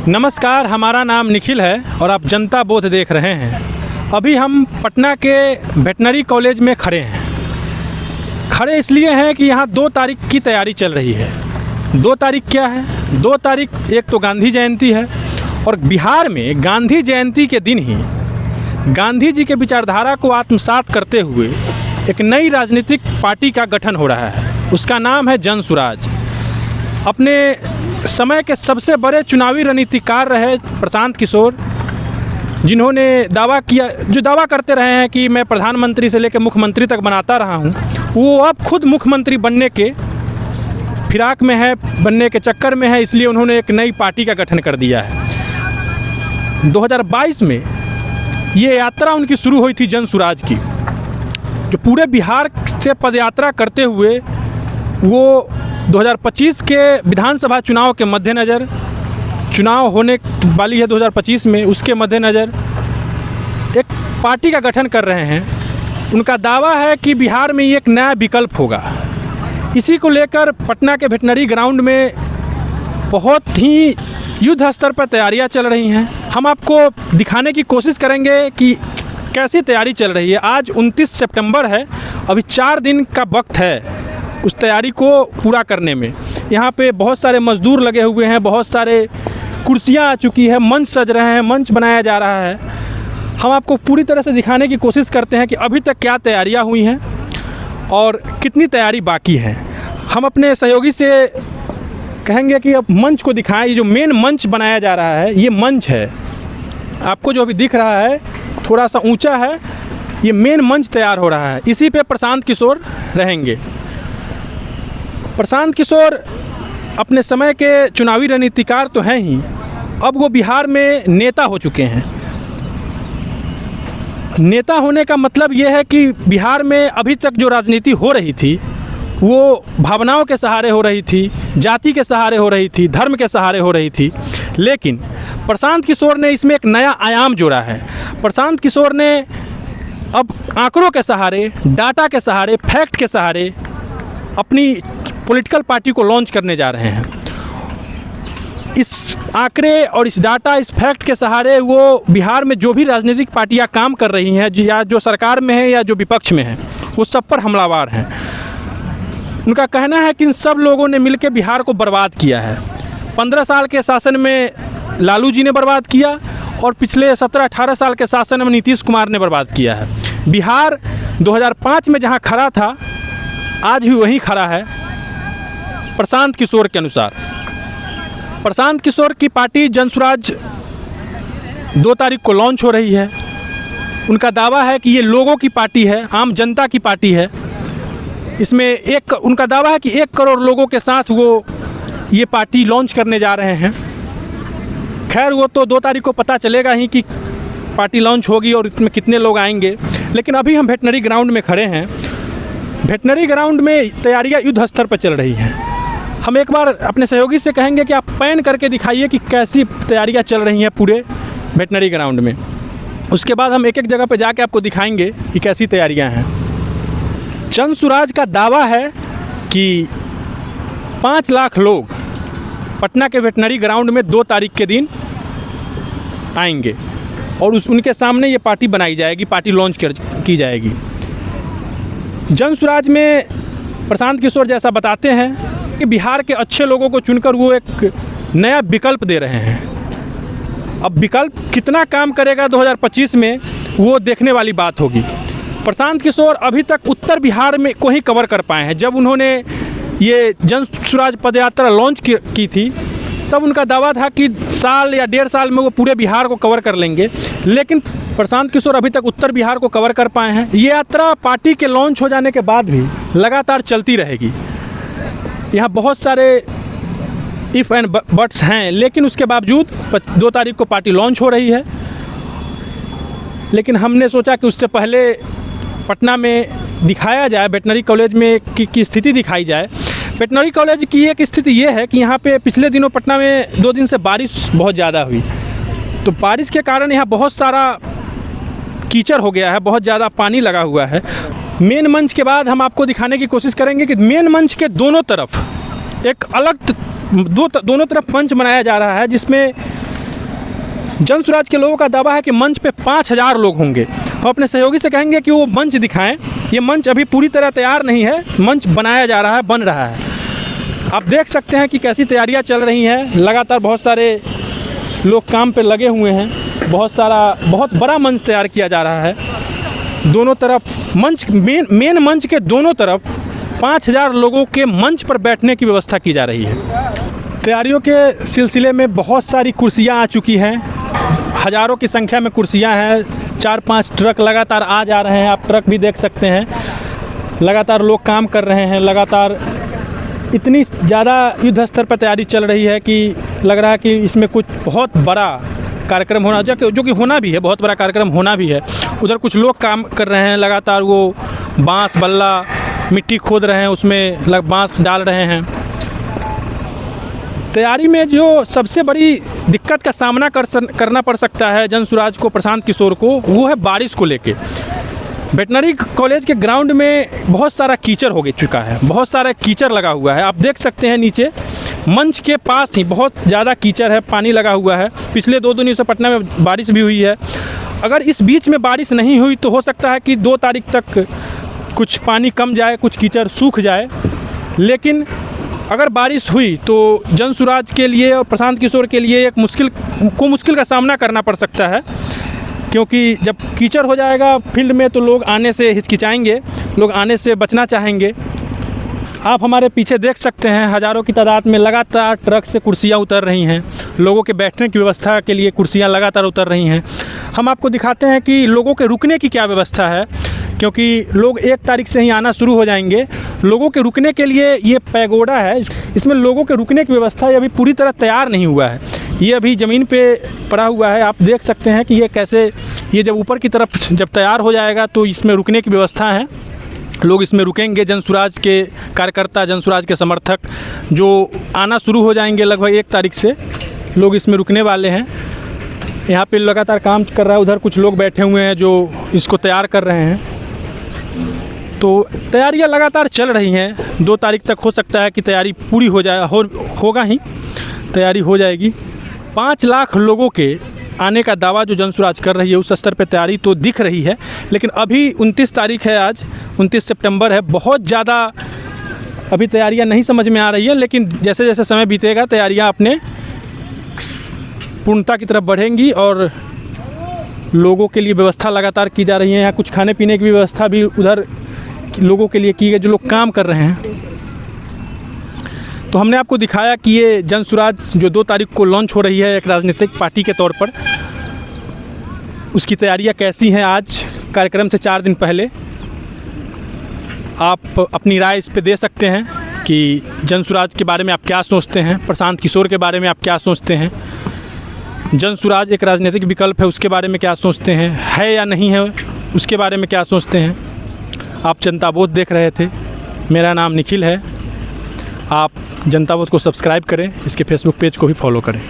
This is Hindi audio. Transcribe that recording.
नमस्कार, हमारा नाम निखिल है और आप जनता बोध देख रहे हैं। अभी हम पटना के वेटनरी कॉलेज में खड़े हैं। खड़े इसलिए हैं कि यहाँ 2 तारीख की तैयारी चल रही है। 2 तारीख क्या है? 2 तारीख एक तो गांधी जयंती है और बिहार में गांधी जयंती के दिन ही गांधी जी के विचारधारा को आत्मसात करते हुए एक नई राजनीतिक पार्टी का गठन हो रहा है। उसका नाम है जन सुराज। अपने समय के सबसे बड़े चुनावी रणनीतिकार रहे प्रशांत किशोर, जिन्होंने दावा करते रहे हैं कि मैं प्रधानमंत्री से लेकर मुख्यमंत्री तक बनाता रहा हूं, वो अब खुद मुख्यमंत्री बनने के फिराक में है, बनने के चक्कर में है। इसलिए उन्होंने एक नई पार्टी का गठन कर दिया है। 2022 में ये यात्रा उनकी शुरू हुई थी जन सुराज की, जो पूरे बिहार से पदयात्रा करते हुए वो 2025 के विधानसभा चुनाव के मद्देनज़र, चुनाव होने वाली है 2025 में, उसके मद्देनज़र एक पार्टी का गठन कर रहे हैं। उनका दावा है कि बिहार में एक नया विकल्प होगा। इसी को लेकर पटना के वेटनरी ग्राउंड में बहुत ही युद्ध स्तर पर तैयारियां चल रही हैं। हम आपको दिखाने की कोशिश करेंगे कि कैसी तैयारी चल रही है। आज 29 सितंबर है, अभी 4 दिन का वक्त है उस तैयारी को पूरा करने में। यहाँ पे बहुत सारे मजदूर लगे हुए हैं, बहुत सारे कुर्सियाँ आ चुकी है, मंच सज रहे हैं, मंच बनाया जा रहा है। हम आपको पूरी तरह से दिखाने की कोशिश करते हैं कि अभी तक क्या तैयारियाँ हुई हैं और कितनी तैयारी बाकी है। हम अपने सहयोगी से कहेंगे कि अब मंच को दिखाएं। ये जो मेन मंच बनाया जा रहा है, ये मंच है, आपको जो अभी दिख रहा है थोड़ा सा ऊंचा है, ये मेन मंच तैयार हो रहा है। इसी पे प्रशांत किशोर रहेंगे। प्रशांत किशोर अपने समय के चुनावी रणनीतिकार तो हैं ही, अब वो बिहार में नेता हो चुके हैं। नेता होने का मतलब ये है कि बिहार में अभी तक जो राजनीति हो रही थी वो भावनाओं के सहारे हो रही थी, जाति के सहारे हो रही थी, धर्म के सहारे हो रही थी। लेकिन प्रशांत किशोर ने इसमें एक नया आयाम जोड़ा है। प्रशांत किशोर ने अब आंकड़ों के सहारे, डाटा के सहारे, फैक्ट के सहारे अपनी पॉलिटिकल पार्टी को लॉन्च करने जा रहे हैं। इस आंकड़े और इस डाटा, इस फैक्ट के सहारे वो बिहार में जो भी राजनीतिक पार्टियां काम कर रही हैं, या जो सरकार में है या जो विपक्ष में है, वो सब पर हमलावर हैं। उनका कहना है कि इन सब लोगों ने मिलकर बिहार को बर्बाद किया है। 15 साल के शासन में लालू जी ने बर्बाद किया और पिछले 17-18 साल के शासन में नीतीश कुमार ने बर्बाद किया है। बिहार 2005 में जहाँ खड़ा था, आज भी वहीं खड़ा है। प्रशांत किशोर के अनुसार, प्रशांत किशोर की पार्टी जन सुराज 2 तारीख को लॉन्च हो रही है। उनका दावा है कि ये लोगों की पार्टी है, आम जनता की पार्टी है। इसमें उनका दावा है कि 1 करोड़ लोगों के साथ वो ये पार्टी लॉन्च करने जा रहे हैं। खैर, वो तो 2 तारीख को पता चलेगा ही कि पार्टी लॉन्च होगी और इसमें कितने लोग आएंगे। लेकिन अभी हम वेटनरी ग्राउंड में खड़े हैं। वेटनरी ग्राउंड में तैयारियां युद्ध स्तर पर चल रही हैं। हम एक बार अपने सहयोगी से कहेंगे कि आप पैन करके दिखाइए कि कैसी तैयारियां चल रही हैं पूरे वेटनरी ग्राउंड में। उसके बाद हम एक एक जगह पे जाके आपको दिखाएंगे कि कैसी तैयारियां हैं। जन सुराज का दावा है कि 5 लाख लोग पटना के वेटनरी ग्राउंड में 2 तारीख के दिन आएंगे और उनके सामने ये पार्टी बनाई जाएगी, पार्टी लॉन्च की जाएगी। जन सुराज में प्रशांत किशोर जैसा बताते हैं कि बिहार के अच्छे लोगों को चुनकर वो एक नया विकल्प दे रहे हैं। अब विकल्प कितना काम करेगा 2025 में, वो देखने वाली बात होगी। प्रशांत किशोर अभी तक उत्तर बिहार में को ही कवर कर पाए हैं। जब उन्होंने ये जन सुराज पदयात्रा लॉन्च की थी, तब उनका दावा था कि साल या 1.5 साल में वो पूरे बिहार को कवर कर लेंगे। लेकिन प्रशांत किशोर अभी तक उत्तर बिहार को कवर कर पाए हैं। ये यात्रा पार्टी के लॉन्च हो जाने के बाद भी लगातार चलती रहेगी। यहाँ बहुत सारे इफ़ एंड बट्स हैं, लेकिन उसके बावजूद 2 तारीख को पार्टी लॉन्च हो रही है। लेकिन हमने सोचा कि उससे पहले पटना में दिखाया जाए, वेटनरी कॉलेज में की स्थिति दिखाई जाए। वेटनरी कॉलेज की एक स्थिति ये है कि यहाँ पे पिछले दिनों पटना में 2 दिन से बारिश बहुत ज़्यादा हुई, तो बारिश के कारण यहाँ बहुत सारा कीचड़ हो गया है, बहुत ज़्यादा पानी लगा हुआ है। मेन मंच के बाद हम आपको दिखाने की कोशिश करेंगे कि मेन मंच के दोनों तरफ एक अलग दोनों तरफ मंच बनाया जा रहा है, जिसमें जन स्वराज के लोगों का दावा है कि मंच पे 5000 लोग होंगे। हम अपने सहयोगी से कहेंगे कि वो मंच दिखाएं। ये मंच अभी पूरी तरह तैयार नहीं है, मंच बनाया जा रहा है, बन रहा है। आप देख सकते हैं कि कैसी तैयारियां चल रही हैं। लगातार बहुत सारे लोग काम पे लगे हुए हैं। बहुत बड़ा मंच तैयार किया जा रहा है। दोनों तरफ मंच, मेन मंच के दोनों तरफ 5000 लोगों के मंच पर बैठने की व्यवस्था की जा रही है। तैयारियों के सिलसिले में बहुत सारी कुर्सियां आ चुकी हैं, हज़ारों की संख्या में कुर्सियां हैं। 4-5 ट्रक लगातार आ जा रहे हैं, आप ट्रक भी देख सकते हैं। लगातार लोग काम कर रहे हैं। लगातार इतनी ज़्यादा युद्ध स्तर पर तैयारी चल रही है कि लग रहा है कि इसमें कुछ बहुत बड़ा कार्यक्रम होना, जो कि होना भी है, बहुत बड़ा कार्यक्रम होना भी है। उधर कुछ लोग काम कर रहे हैं, लगातार वो बांस बल्ला मिट्टी खोद रहे हैं, उसमें बांस डाल रहे हैं। तैयारी में जो सबसे बड़ी दिक्कत का सामना करना पड़ सकता है जन स्वराज को, प्रशांत किशोर को, वो है बारिश को लेके। वेटनरी कॉलेज के ग्राउंड में बहुत सारा कीचड़ हो चुका है, बहुत सारा कीचड़ लगा हुआ है। आप देख सकते हैं नीचे मंच के पास ही बहुत ज़्यादा कीचड़ है, पानी लगा हुआ है। पिछले 2 दिनों से पटना में बारिश भी हुई है। अगर इस बीच में बारिश नहीं हुई तो हो सकता है कि 2 तारीख तक कुछ पानी कम जाए, कुछ कीचड़ सूख जाए। लेकिन अगर बारिश हुई तो जन स्वराज के लिए और प्रशांत किशोर के लिए एक मुश्किल का सामना करना पड़ सकता है, क्योंकि जब कीचड़ हो जाएगा फील्ड में तो लोग आने से हिचकिचाएंगे, लोग आने से बचना चाहेंगे। आप हमारे पीछे देख सकते हैं हज़ारों की तादाद में लगातार ट्रक से कुर्सियां उतर रही हैं। लोगों के बैठने की व्यवस्था के लिए कुर्सियां लगातार उतर रही हैं। हम आपको दिखाते हैं कि लोगों के रुकने की क्या व्यवस्था है, क्योंकि लोग 1 तारीख से ही आना शुरू हो जाएंगे। लोगों के रुकने के लिए ये पैगोडा है, इसमें लोगों के रुकने की व्यवस्था अभी पूरी तरह तैयार नहीं हुआ है। ये अभी ज़मीन पे पड़ा हुआ है। आप देख सकते हैं कि ये कैसे, ये जब ऊपर की तरफ जब तैयार हो जाएगा तो इसमें रुकने की व्यवस्था है। लोग इसमें रुकेंगे। जन स्वराज के कार्यकर्ता, जन स्वराज के समर्थक जो आना शुरू हो जाएंगे लगभग 1 तारीख से, लोग इसमें रुकने वाले हैं। यहाँ पे लगातार काम कर रहा है। उधर कुछ लोग बैठे हुए हैं जो इसको तैयार कर रहे हैं। तो तैयारियां लगातार चल रही हैं। 2 तारीख तक हो सकता है कि तैयारी पूरी हो जाए, होगा ही, तैयारी हो जाएगी। 5 लाख लोगों के आने का दावा जो जन स्वराज कर रही है, उस स्तर पे तैयारी तो दिख रही है। लेकिन अभी 29 तारीख है, आज 29 सितंबर है। बहुत ज़्यादा अभी तैयारियां नहीं समझ में आ रही है, लेकिन जैसे जैसे समय बीतेगा तैयारियां अपने पूर्णता की तरफ बढ़ेंगी और लोगों के लिए व्यवस्था लगातार की जा रही है। यहाँ कुछ खाने पीने की व्यवस्था भी उधर लोगों के लिए की गई जो लोग काम कर रहे हैं। तो हमने आपको दिखाया कि ये जन स्वराज जो 2 तारीख को लॉन्च हो रही है एक राजनीतिक पार्टी के तौर पर, उसकी तैयारियां कैसी हैं। आज कार्यक्रम से 4 दिन पहले आप अपनी राय इस पे दे सकते हैं कि जन स्वराज के बारे में आप क्या सोचते हैं, प्रशांत किशोर के बारे में आप क्या सोचते हैं, जन स्वराज एक राजनीतिक विकल्प है उसके बारे में क्या सोचते हैं, है या नहीं है उसके बारे में क्या सोचते हैं। आप जनता बोध देख रहे थे। मेरा नाम निखिल है। आप जनता बोध को सब्सक्राइब करें, इसके फेसबुक पेज को भी फॉलो करें।